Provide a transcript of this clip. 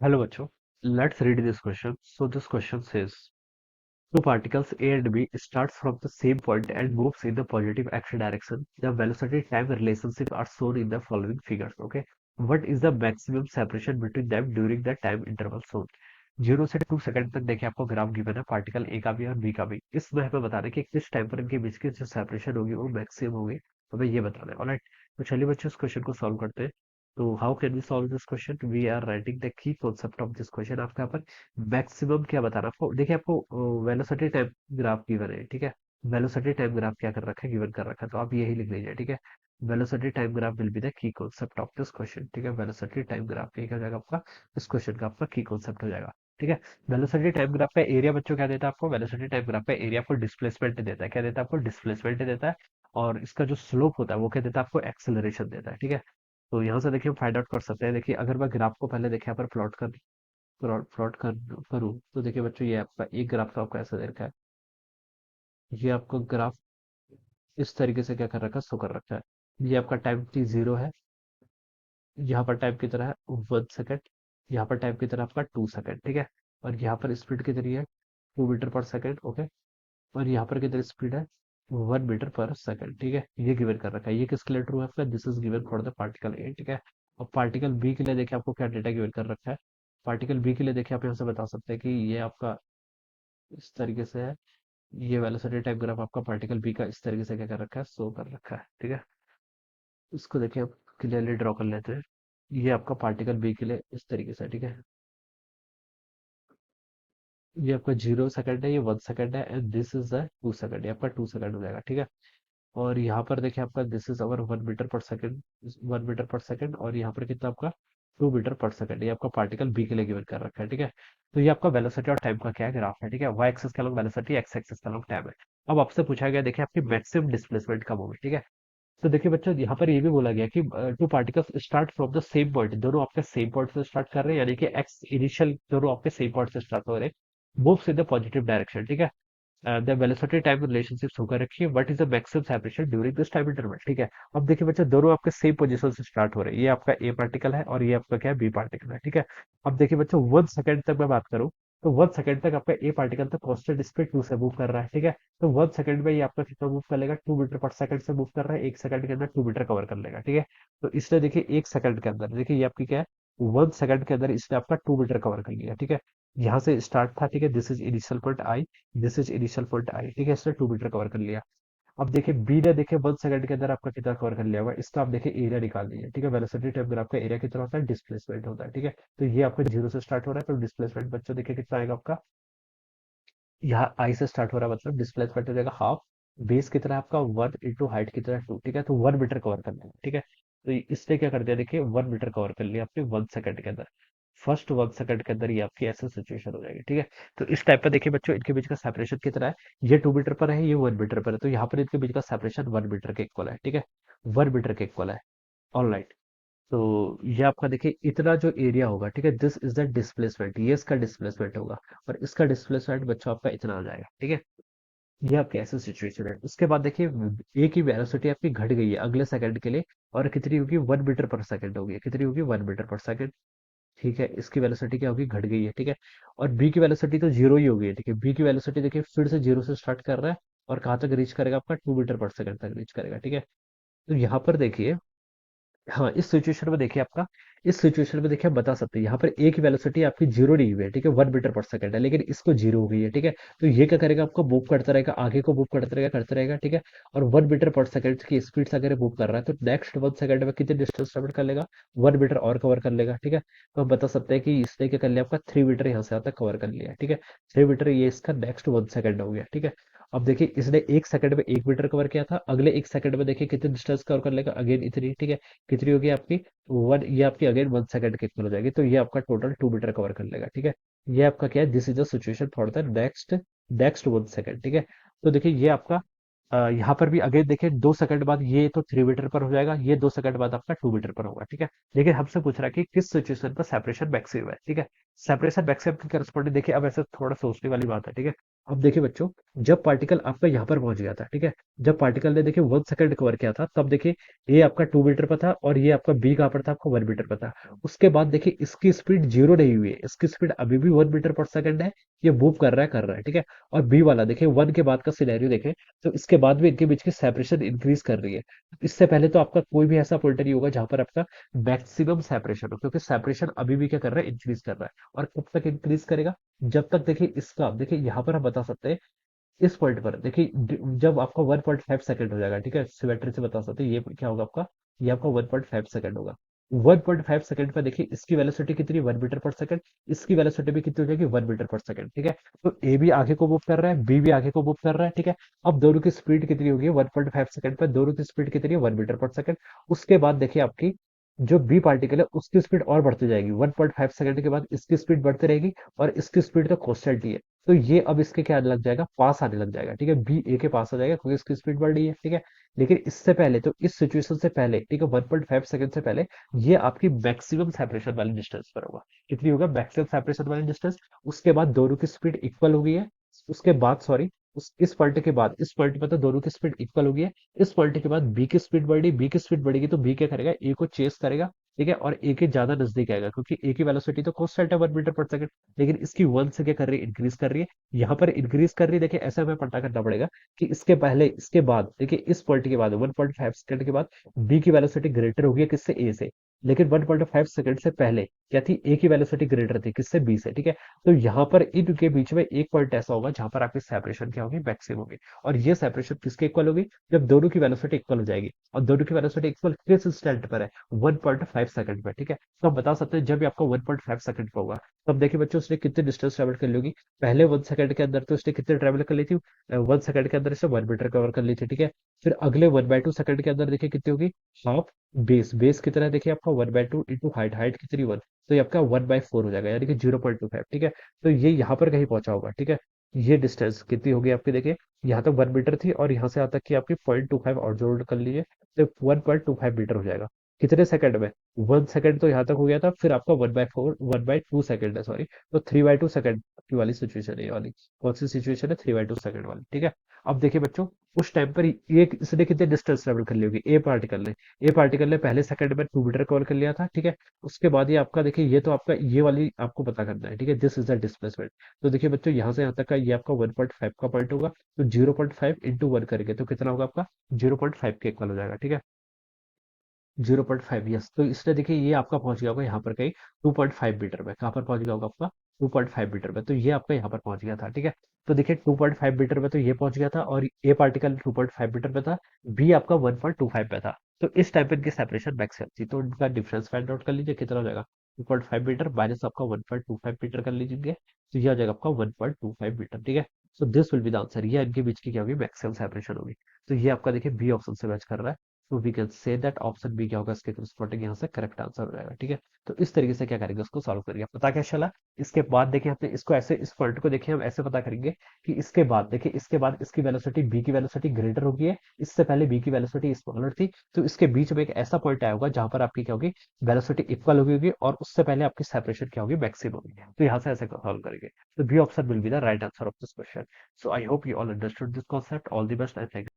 Hello, bachcho. Let's read this question. So this question says, two particles A and B starts from the same point and moves in the positive x direction. The velocity time relationship are shown in the following figures. Okay. What is the maximum separation between them during the time interval shown? 0 से 2 second तक देखिए आपको graph given है particle A का भी और B का भी। इसमें हमें बताना है कि किस टाइम पर इनके बीच की जो सेपरेशन होगी वो मैक्सिमम होगी। हमें ये बताना है। ऑलराइट, तो चलिए बच्चों इस क्वेश्चन को सॉल्व करते हैं। तो how can we solve this question? We are writing the key concept of this question. आपके यहाँ पर मैक्सिमम क्या बताना आपको, देखिए आपको वेलोसिटी टाइम ग्राफ गिवन है, ठीक है। वेलोसिटी टाइम ग्राफ क्या कर रखा है, गिवन कर रखा है, तो आप यही लिख लीजिए, ठीक है। Velocity time graph will be the key concept of this question, ठीक है। वेलोसिटी टाइम ग्राफ ये क्या हो जाएगा आपका, इस क्वेश्चन का आपका की कॉन्सेप्ट हो जाएगा, ठीक है। वेलोसिटी टाइम ग्राफ का एरिया बच्चों क्या देता है आपको, वेलोसिटी टाइम ग्राफ का एरिया आपको डिस्प्लेसमेंट देता है, क्या देता है आपको, डिस्प्लेसमेंट देता है। और इसका जो स्लोप होता है वो क्या देता है आपको, एक्सेलरेशन देता है, ठीक है। तो यहाँ से देखिए हम फाइंड आउट कर सकते हैं। देखिए अगर मैं ग्राफ को पहले देखिए यहाँ पर प्लॉट करूँ तो देखिए बच्चों ये आपका एक ग्राफ तो आपका ऐसा दे रखा है। ये आपको ग्राफ इस तरीके से क्या कर रखा है, शो कर रखा है। ये आपका टाइम t0 है। यहाँ पर टाइम की तरह है 1 सेकेंड। यहाँ पर टाइम की तरह आपका 2 सेकेंड, ठीक है। और यहाँ पर स्पीड कितनी है, 2 मीटर पर सेकेंड, ओके। और यहाँ पर कितनी स्पीड है, 1 मीटर पर सेकेंड, ठीक है। ये गिवन कर रखा है। ये किसके लिए ट्रू है आपका, this is given for the particle A, ठीक है। और पार्टिकल बी के लिए देखिए आपको क्या डेटा गिवन कर रखा है। पार्टिकल बी के लिए देखिए आप यहाँ से बता सकते हैं कि ये आपका इस तरीके से है। ये वेलोसिटी टाइप ग्राफ आपका पार्टिकल बी का इस तरीके से क्या कर रखा है, शो कर रखा है, ठीक है। इसको देखिए आप क्लियरली ड्रॉ कर लेते हैं। ये आपका पार्टिकल बी के लिए इस तरीके से है, ठीक है। ये आपका 0 सेकंड है, ये 1 सेकंड है, and this is the 2 second, ये आपका 2 सेकंड हो जाएगा, ठीक है। और यहाँ पर देखिए आपका दिस इज अवर 1 मीटर पर सेकंड, 1 मीटर पर सेकंड, और यहाँ पर कितना आपका 2 मीटर पर सेकंड, ये आपका पार्टिकल बी के लिए गिवन कर रखा है, ठीक है। तो ये आपका वेलोसिटी और टाइम का क्या है, ग्राफ है, ठीक है। वाई एक्सिस का लॉन्ग वेलोसिटी, एक्स एक्सिस का लॉन्ग टाइम है। अब आपसे पूछा गया देखिए आपकी मैक्सिमम डिस्प्लेसमेंट कब होगी, ठीक है। तो देखिए बच्चों यहाँ पर ये भी बोला गया कि two particles start from the same point, दोनों आपके सेम पॉइंट से स्टार्ट कर रहे हैं, यानी कि एक्स इनिशियल दोनों आपके सेम पॉइंट से स्टार्ट हो रहे हैं, moves in the positive direction, ठीक है। द वेलोसिटी टाइम रिलेशनशिप होकर रखिए, what is the maximum separation during this time interval, ठीक है। अब देखिए बच्चों दोनों आपके सेम पोजीशन से स्टार्ट हो रहे हैं। ये आपका ए पार्टिकल है और ये आपका क्या है, बी पार्टिकल है, ठीक है। अब देखिए बच्चों 1 सेकंड तक मैं बात करूं तो 1 सेकंड तक आपका ए पार्टिकल तक कांस्टेंट स्पीड 2 से मूव कर रहा है, ठीक है। तो 1 सेकंड में ये आपका कितना मूव कर लेगा, 2 मीटर पर सेकंड से मूव कर रहा है, 1 सेकंड के अंदर 2 मीटर कवर कर लेगा, ठीक है। तो इसने देखिए 1 सेकंड के अंदर, देखिए ये आपकी क्या है, 1 सेकंड के अंदर इसने आपका 2 मीटर कवर कर लिया, ठीक है। यहाँ से स्टार्ट था, ठीक है, this is initial point I, this is initial point I, ठीक है। इसने 2 मीटर कवर कर लिया। अब देखिए बी ने देखिए 1 सेकंड के अंदर आपका कितना कवर कर लिया होगा, इसका आप देखिए एरिया निकाल लीजिए, ठीक है। वेलोसिटी टाइम ग्राफ का एरिया कितना होता है, डिस्प्लेसमेंट होता है, ठीक है। तो ये आपका 0 से स्टार्ट हो रहा है, तो डिस्प्लेसमेंट बच्चों देखिए कितना आएगा आपका, यहाँ आई से स्टार्ट हो रहा है, मतलब डिस्प्लेसमेंट हो जाएगा हाफ। बेस कितना है आपका 1 इंटू हाइट कितना है 2, ठीक है। तो 1 मीटर कवर कर लेंगे, ठीक है। तो इसने क्या कर दिया, देखिए 1 मीटर कवर कर लिया आपने 1 सेकंड के अंदर। फर्स्ट 1 सेकंड के अंदर ये आपकी ऐसी सिचुएशन हो जाएगी, ठीक है। तो इस टाइप पर देखिए बच्चों इनके बीच का सेपरेशन कितना है, ये 2 मीटर पर है, ये 1 मीटर पर है, तो यहाँ पर इनके बीच का सेपरेशन 1 मीटर के इक्वल है, ठीक है। 1 मीटर के इक्वल है। ऑलराइट, तो ये आपका देखिए इतना जो एरिया होगा, ठीक है, दिस इज द डिस्प्लेसमेंट, ये इसका डिस्प्लेसमेंट होगा। और इसका डिस्प्लेसमेंट बच्चों आपका इतना आ जाएगा, ठीक है। ये आपकी ऐसी सिचुएशन है। उसके बाद देखिए ए की वेलोसिटी आपकी घट गई है अगले सेकंड के लिए, और कितनी होगी, 1 मीटर पर सेकंड होगी, कितनी होगी, 1 मीटर पर सेकंड, ठीक है। इसकी वेलोसिटी क्या होगी, घट गई है, ठीक है। और बी की वेलोसिटी तो जीरो ही होगी, ठीक है। बी की वेलोसिटी देखिए फिर से 0 से स्टार्ट कर रहा है, और कहाँ तक रीच करेगा आपका, 2 मीटर पर सेकंड तक रीच करेगा, ठीक है। तो यहाँ पर देखिए, हाँ इस सिचुएशन में देखिए आपका, इस सिचुएशन में देखिए आप बता सकते हैं यहाँ पर एक वेलोसिटी आपकी जीरो नहीं हुई है, ठीक है, 1 मीटर पर सेकंड है, लेकिन इसको जीरो हो गई है, ठीक है। तो ये क्या करेगा, आपको मूव करता रहेगा, आगे को मूव करते रहेगा, ठीक है। और 1 मीटर पर सेकंड की स्पीड से अगर मूव कर रहा है तो नेक्स्ट 1 सेकंड में कितने डिस्टेंस ट्रेवल कर लेगा, 1 मीटर और कवर कर लेगा, ठीक है। तो हम बता सकते हैं कि इसने क्या कर लिया, आपका 3 मीटर यहाँ से आता कवर कर लिया, ठीक है। 3 मीटर ये इसका नेक्स्ट 1 सेकंड हो गया, ठीक है। अब देखिए इसने 1 सेकंड में 1 मीटर कवर किया था, अगले 1 सेकंड में देखिए कितने डिस्टेंस कवर कर लेगा, अगेन इतनी, ठीक है। कितनी होगी आपकी, वन, ये आपकी अगेन 1 सेकंड की इक्वल हो जाएगी, तो ये आपका टोटल 2 मीटर कवर कर लेगा, ठीक है। ये आपका क्या है, this is the situation for the next next 1 second, ठीक है। तो देखिए ये आपका यहाँ पर भी अगेन देखिए 2 सेकंड बाद ये तो 3 मीटर पर हो जाएगा, ये 2 सेकंड बाद आपका 2 मीटर पर होगा, ठीक है। लेकिन हमसे पूछ रहा है कि किस सिचुएशन पर सेपरेशन मैक्सिमम है, ठीक है। सेपरेशन मैक्सिमम की करस्पॉन्डिंग देखिए, अब ऐसे थोड़ा सोचने वाली बात है, ठीक है। अब देखिए बच्चों, जब पार्टिकल आपका यहाँ पर पहुंच गया था, ठीक है, जब पार्टिकल ने देखिए 1 सेकंड कवर किया था, तब देखिए ये आपका 2 मीटर पर था और ये आपका बी कहाँ पर था, आपका 1 मीटर पर था। उसके बाद देखिए इसकी स्पीड जीरो नहीं हुई है, इसकी स्पीड अभी भी 1 मीटर पर सेकंड है। ये मूव कर रहा है, ठीक है। और बी वाला देखिए 1 के बाद का सिनेरियो देखें, तो इसके बाद भी इनके बीच की सेपरेशन इंक्रीज कर रही है। इससे पहले तो आपका कोई भी ऐसा पॉइंट नहीं होगा जहां पर आपका मैक्सिमम सेपरेशन हो, क्योंकि सेपरेशन अभी भी क्या कर रहा है, इंक्रीज कर रहा है। और कब तक इंक्रीज करेगा, जब तक देखिए इसका, देखिए यहाँ पर हम बता सकते हैं, इस पॉइंट पर देखिए जब आपका 1.5 सेकंड हो जाएगा, ठीक है, सिमेट्री से बता सकते हैं ये क्या होगा आपका, ये आपका 1.5 सेकंड होगा। 1.5 सेकंड पर देखिए इसकी वेलोसिटी कितनी, 1 मीटर पर सेकंड। इसकी वेलोसिटी भी कितनी हो जाएगी, 1 मीटर पर सेकंड, ठीक है। तो ए भी आगे को मूव कर रहा है, बी भी आगे को मूव कर रहा है, ठीक है। अब दोनों की स्पीड कितनी होगी, 1.5 सेकंड पर दोनों की स्पीड कितनी है, 1 मीटर पर सेकंड। उसके बाद देखिए आपकी जो बी पार्टिकल है उसकी स्पीड और बढ़ती जाएगी, 1.5 सेकंड के बाद इसकी स्पीड बढ़ती रहेगी, और इसकी स्पीड तो कॉन्स्टेंट ही है। तो ये अब इसके क्या आने लग जाएगा, पास आने लग जाएगा, ठीक है, बी ए के पास आ जाएगा क्योंकि इसकी स्पीड बढ़ रही है, ठीक है। लेकिन इससे पहले, तो इस सिचुएशन से पहले, ठीक है, 1.5 सेकंड से पहले ये आपकी मैक्सिमम सेपरेशन वाली डिस्टेंस पर होगा। कितनी होगा, मैक्सिमम सेपरेशन वाली डिस्टेंस। उसके बाद दोनों की स्पीड इक्वल हो गई है। उसके बाद सॉरी, उस इस पॉइंट के बाद, इस पॉइंट पे तो दोनों की स्पीड इक्वल हो गई है। इस पॉइंट के बाद बी की स्पीड बढ़ी, बी की स्पीड बढ़ेगी तो बी क्या करेगा, ए को चेस करेगा, ठीक है, और ए के ज्यादा नजदीक आएगा क्योंकि ए की वेलोसिटी तो कांस्टेंट है 1 मीटर पर सेकंड। लेकिन इसकी 1 से क्या कर रही है, इंक्रीज कर रही है। यहाँ पर इंक्रीज कर रही है, देखिए ऐसा हमें पता करना पड़ेगा कि इसके पहले, इसके बाद, देखिए इस पॉइंट के बाद 1.5 सेकंड के बाद बी की वेलोसिटी ग्रेटर होगी किससे, ए से। लेकिन 1.5 सेकंड से पहले क्या थी, ए की वेलोसिटी ग्रेटर थी किससे, बी से, ठीक है। तो यहाँ पर इनके बीच में एक पॉइंट ऐसा होगा जहां पर आपकी सेपरेशन क्या होगी, मैक्सिमम होगी। और ये सेपरेशन किसके इक्वल होगी, जब दोनों की वेलोसिटी इक्वल हो जाएगी। और दोनों की वेलोसिटी इक्वल किस इंस्टेंट पर है, 1.5 सेकंड पे, ठीक है। तो हम बता सकते हैं जब ये आपका 1.5 सेकंड पे होगा, तब देखिए बच्चों उसने कितनी डिस्टेंस ट्रेवल कर ली होगी। पहले 1 सेकंड के अंदर तो उसने कितने ट्रेवल कर ली थी, 1 सेकंड के अंदर इसने 1 मीटर कवर कर ली थी, ठीक है। फिर अगले 1/2 सेकंड के अंदर देखिए कितनी होगी, हाफ। बेस कितना है, देखिए आपका 1/2 इंटू हाइट, हाइट कितनी 1, तो ये आपका 1/4 हो जाएगा, यानी कि 0.25, ठीक है। तो ये यहाँ पर कहीं पहुंचा होगा, ठीक है। ये डिस्टेंस कितनी होगी आपकी, देखिए यहाँ तक 1 मीटर थी और यहाँ से यहाँ तक की आपकी 0.25 और जोड़ कर लीजिए, तो 1.25 मीटर हो जाएगा। कितने सेकंड में, 1 सेकंड तो यहाँ तक हो गया था, फिर आपका 1/4, 1/2 सेकंड है सॉरी, तो 3/2 सेकंड की वाली सिचुएशन है ये वाली। कौन सी सिचुएशन है, 3/2 सेकंड वाली, ठीक है। अब देखिए बच्चों, उस टाइम पर ये इसने कितने डिस्टेंस ट्रेवल कर ली होगी, ए पार्टिकल ने पहले सेकंड में 2 मीटर कवर कर लिया था, ठीक है। उसके बाद ये आपका देखिए, ये तो आपका ये वाली आपको पता करना है, ठीक है, दिस इज द डिस्प्लेसमेंट। तो देखिए बच्चों, यहाँ से यहाँ तक का ये आपका 1.5 का पॉइंट होगा, तो 0.5 इंटू 1 करेंगे तो कितना होगा आपका, 0.5 के इक्वल हो जाएगा, ठीक है। 0.5, यस। तो इसने देखिए ये आपका पहुंच गया होगा यहाँ पर कहीं 2.5 मीटर में, कहाँ पर पहुंच गया होगा आपका, 2.5 मीटर में। तो ये आपका यहाँ पर पहुंच गया था, ठीक है। तो देखिए 2.5 मीटर में तो ये पहुंच गया था, और ए पार्टिकल 2.5 मीटर में था, बी आपका 1.25 पे था। तो इस टाइप इनकी सेपरेशन मैक्सिमम थी, तो इनका डिफरेंस फाइंड आउट कर लीजिए कितना हो जाएगा, 2.5 मीटर माइनस आपका 1.25 मीटर कर लीजिए, तो ये आ जाएगा आपका 1.25 मीटर, ठीक है। So this will be the answer, ये इनके बीच की क्या होगी, मैक्सिमम सेपरेशन होगी। तो ये आपका देखिए बी ऑप्शन से मैच कर रहा है। तो we can say that option B क्या होगा, इसके करस्पॉन्डिंग यहाँ से करेक्ट आंसर हो जाएगा, ठीक है। तो इस तरीके से क्या करेंगे, उसको सॉल्व करेंगे, पता क्या चला। इसके बाद देखिए हमने इसको ऐसे, इस पॉइंट को देखिए हम ऐसे पता करेंगे कि इसके बाद देखिए, इसके बाद इसकी वेलोसिटी, बी की वेलोसिटी ग्रेटर होगी है, इससे पहले बी की वेलोसिटी स्मॉलर थी। तो इसके बीच में एक ऐसा पॉइंट आया होगा जहां पर आपकी क्या होगी, वेलोसिटी इक्वल होगी, और उससे पहले आपकी सेपरेशन क्या होगी, मैक्सिमम होगी। तो यहाँ से ऐसे सॉल्व करेंगे। तो B option will be the right answer of this question. So I hope you all understood this concept. All the best and thank